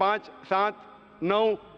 5, 7, 9,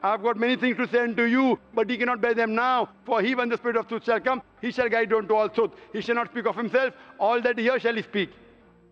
I have got many things to say unto you, but ye cannot bear them now. For he, when the Spirit of truth shall come, he shall guide you unto all truth. He shall not speak of himself, all that he hears shall he speak.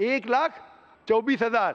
1,24,000,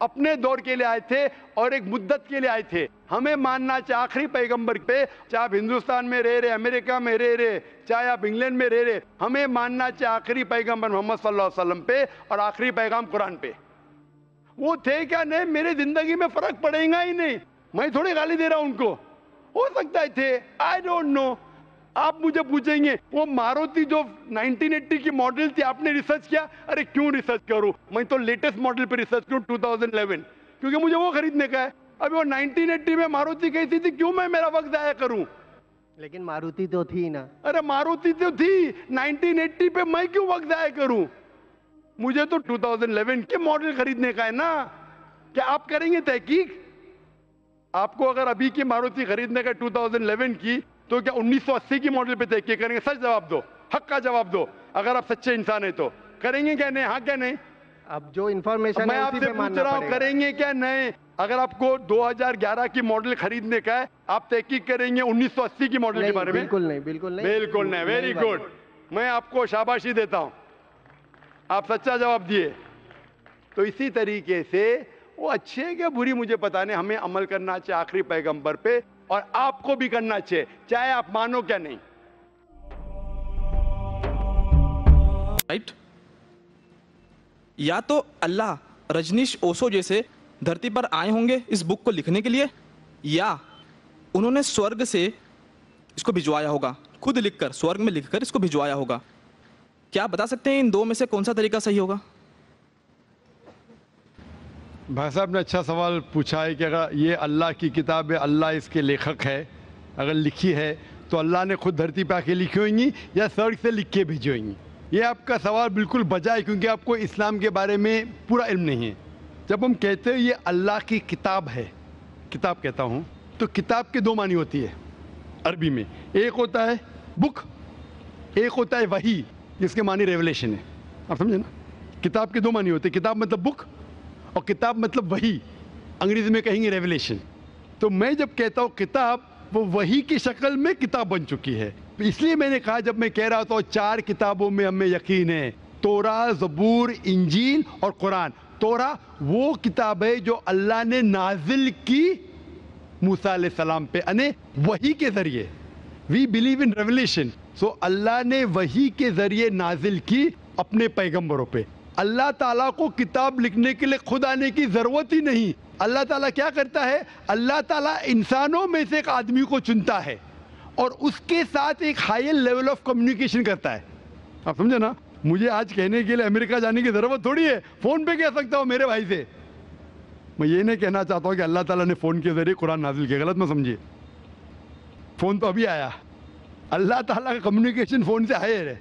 اپنے دور کے لیے آئے تھے اور ایک مدت کے لیے آئے تھے. ہمیں ماننا چاہے آخری پیغمبر پہ, چاہے آپ ہندوستان میں رہ رہے, امریکہ میں رہ رہے, چاہے آپ انگلینڈ میں رہ رہے, ہمیں ماننا چاہے آخری پیغمبر محمد صلی اللہ علیہ وسلم پہ اور آخری پیغام قرآن پہ. وہ تھے کیا نہیں, میرے زندگی میں فرق پڑے گا ہی نہیں. میں تھوڑی گالی دے رہا ہوں ان کو, ہو سکتا ہے تھے, آئی ڈونٹ نو. آپ مجھے پوچھیں گے وہ ماروتی جو 1980 کی ماڈل تھی آپ نے ریسرچ کیا؟ ارے کیوں ریسرچ کروں, میں تو لیٹسٹ ماڈل پہ ریسرچ کروں 2011, کیونکہ مجھے وہ خریدنے کا ہے. ابھی وہ 1980 میں ماروتی کیسی تھی, کیوں میں میرا وقت ضائع کروں؟ لیکن ماروتی تو تھی نا. ارے ماروتی تو تھی 1980 پہ, میں کیوں وقت ضائع کروں؟ مجھے تو 2011 کے ماڈل خریدنے کا ہے نا. کیا آپ کریں گے تحقیق؟ آپ کو اگر ابھی کی ماروتی خریدنے کا 2011 کی, تو کیا 1980 کی ماڈل پہ تحقیق کریں گے؟ سچ جواب دو, حق کا جواب دو. اگر آپ سچے انسان ہیں تو کریں گے کیا نہیں؟ ہاں کیا نہیں؟ اب جو انفارمیشن میں آپ سے پوچھ رہا ہوں, کریں گے کیا نہیں؟ اگر آپ کو 2011 کی ماڈل خریدنے کا ہے, آپ تحقیق کریں گے 1980 کی ماڈل کے بارے میں؟ بالکل نہیں, بالکل نہیں, بالکل نہیں. ویری گڈ, میں آپ کو شاباشی دیتا ہوں, آپ سچا جواب دیے. تو اسی طریقے سے وہ اچھے کیا بری مجھے پتا نہیں, ہمیں عمل کرنا چاہیے آخری پیغمبر پہ, اور آپ کو بھی کرنا چاہیے, چاہے آپ مانو کیا نہیں. رائٹ, یا تو اللہ رجنیش اوسو جیسے دھرتی پر آئے ہوں گے اس بک کو لکھنے کے لیے, یا انہوں نے سورگ سے اس کو بھجوایا ہوگا, خود لکھ کر, سورگ میں لکھ کر اس کو بھجوایا ہوگا. کیا آپ بتا سکتے ہیں ان دو میں سے کون سا طریقہ صحیح ہوگا؟ بھائی صاحب نے اچھا سوال پوچھا ہے کہ اگر یہ اللہ کی کتاب ہے, اللہ اس کے لیکھک ہے, اگر لکھی ہے تو اللہ نے خود دھرتی پہ آ کے لکھی ہوئیں گی یا سرگ سے لکھ کے بھیجی ہوئیں گی؟ یہ آپ کا سوال بالکل بجا ہے, کیونکہ آپ کو اسلام کے بارے میں پورا علم نہیں ہے. جب ہم کہتے ہیں یہ اللہ کی کتاب ہے, کتاب کہتا ہوں, تو کتاب کے دو معنی ہوتی ہے عربی میں. ایک ہوتا ہے بک, ایک ہوتا ہے وحی, جس کے معنی ریولیشن ہے. آپ سمجھے نا, کتاب کے دو معنی ہوتے ہیں, کتاب مطلب بک اور کتاب مطلب وحی, انگریزی میں کہیں گے ریولیشن. تو میں جب کہتا ہوں کتاب, وہ وحی کی شکل میں کتاب بن چکی ہے. اس لیے میں نے کہا, جب میں کہہ رہا تھا 4 کتابوں میں ہمیں یقین ہے, توراہ, زبور, انجیل اور قرآن. توراہ وہ کتاب ہے جو اللہ نے نازل کی موسیٰ علیہ السلام پہ, یعنی وحی کے ذریعے. We believe in revelation. سو اللہ نے وحی کے ذریعے نازل کی اپنے پیغمبروں پہ. اللہ تعالیٰ کو کتاب لکھنے کے لیے خود آنے کی ضرورت ہی نہیں. اللہ تعالیٰ کیا کرتا ہے, اللہ تعالیٰ انسانوں میں سے ایک آدمی کو چنتا ہے اور اس کے ساتھ ایک ہائی لیول آف کمیونیکیشن کرتا ہے. آپ سمجھے نا, مجھے آج کہنے کے لیے امریکہ جانے کی ضرورت تھوڑی ہے, فون پہ کہہ سکتا ہوں میرے بھائی سے. میں یہ نہیں کہنا چاہتا ہوں کہ اللہ تعالیٰ نے فون کے ذریعے قرآن نازل کیا, غلط نہ سمجھیے. فون تو ابھی آیا, اللہ تعالیٰ کا کمیونیکیشن فون سے ہے.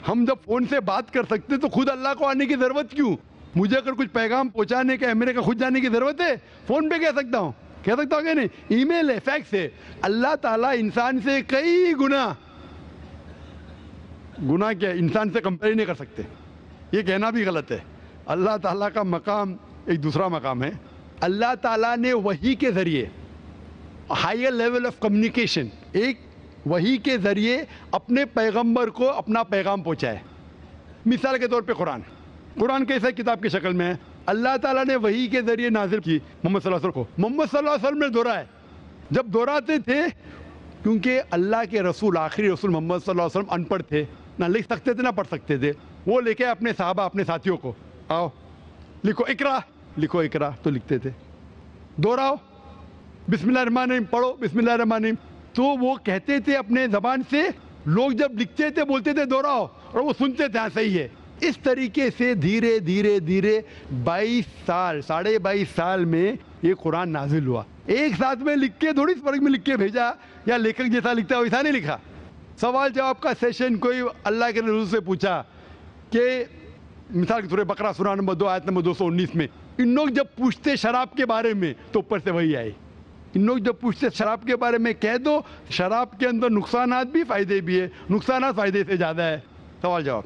ہم جب فون سے بات کر سکتے تو خود اللہ کو آنے کی ضرورت کیوں؟ مجھے اگر کچھ پیغام پہنچانے کا امریکہ خود جانے کی ضرورت ہے؟ فون پہ کہہ سکتا ہوں کہ نہیں, ای میل ہے, فیکس ہے. اللہ تعالیٰ انسان سے کئی گنا کیا انسان سے کمپیئر نہیں کر سکتے. یہ کہنا بھی غلط ہے. اللہ تعالیٰ کا مقام ایک دوسرا مقام ہے. اللہ تعالیٰ نے وحی کے ذریعے ہائر لیول آف کمیونیکیشن, ایک وحی کے ذریعے اپنے پیغمبر کو اپنا پیغام پہنچائے. مثال کے طور پہ قرآن کیسا کتاب کی شکل میں ہے, اللہ تعالیٰ نے وحی کے ذریعے نازل کی محمد صلی اللہ علیہ وسلم کو. محمد صلی اللہ علیہ وسلم نے دہرایا, جب دہراتے تھے, کیونکہ اللہ کے رسول, آخری رسول محمد صلی اللہ علیہ وسلم ان پڑھ تھے, نہ لکھ سکتے تھے نہ پڑھ سکتے تھے. وہ لے کے اپنے صحابہ, اپنے ساتھیوں کو, آؤ لکھو اقرا, لکھو اقرا, تو لکھتے تھے. دہراؤ, بسم اللہ الرحمن الرحیم پڑھو, بسم اللہ الرحمن الرحیم. تو وہ کہتے تھے اپنے زبان سے, لوگ جب لکھتے تھے بولتے تھے دہراؤ, اور وہ سنتے تھے ہاں صحیح ہے. اس طریقے سے دھیرے دھیرے دھیرے 22 سال, 22.5 سال میں یہ قرآن نازل ہوا. ایک ساتھ میں لکھ کے تھوڑی فرق میں لکھ کے بھیجا, یا لیکھک جیسا لکھتا ہے ویسا نہیں لکھا. سوال جواب کا سیشن کوئی اللہ کے رسول سے پوچھا کہ مثال کے طور پر بقرہ سورہ نمبر 2 آیت نمبر 219 میں, ان لوگ جب پوچھتے شراب کے بارے میں تو اوپر سے وہی آئے. ان لوگ جب پوچھتے شراب کے بارے میں, کہہ دو شراب کے اندر نقصانات بھی فائدے بھی ہے, نقصانات فائدے سے زیادہ ہے. سوال جواب.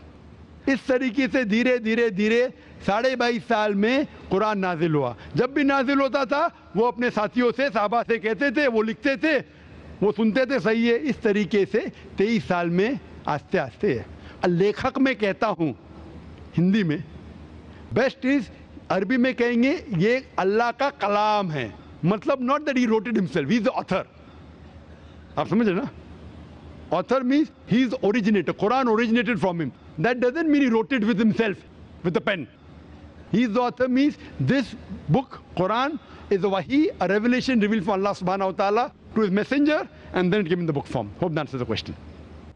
اس طریقے سے دھیرے دھیرے دھیرے 22.5 سال میں قرآن نازل ہوا. جب بھی نازل ہوتا تھا وہ اپنے ساتھیوں سے, صحابہ سے کہتے تھے, وہ لکھتے تھے, وہ سنتے تھے, صحیح ہے. اس طریقے سے 23 سال میں آہستہ آہستہ ہے. لیکھک میں کہتا ہوں ہندی میں, بیسٹ از عربی میں کہیں گے یہ اللہ کا کلام ہے, مطلب not that he wrote it himself, he is the author. آپ سمجھ رہے نا, author means he is the originator, Quran originated from him. That doesn't mean he wrote it with himself, with a pen. He is the author means this book, Quran, is a wahi, a revelation revealed from Allah subhanahu wa ta'ala to his messenger, and then it came in the book form. Hope that answers the question.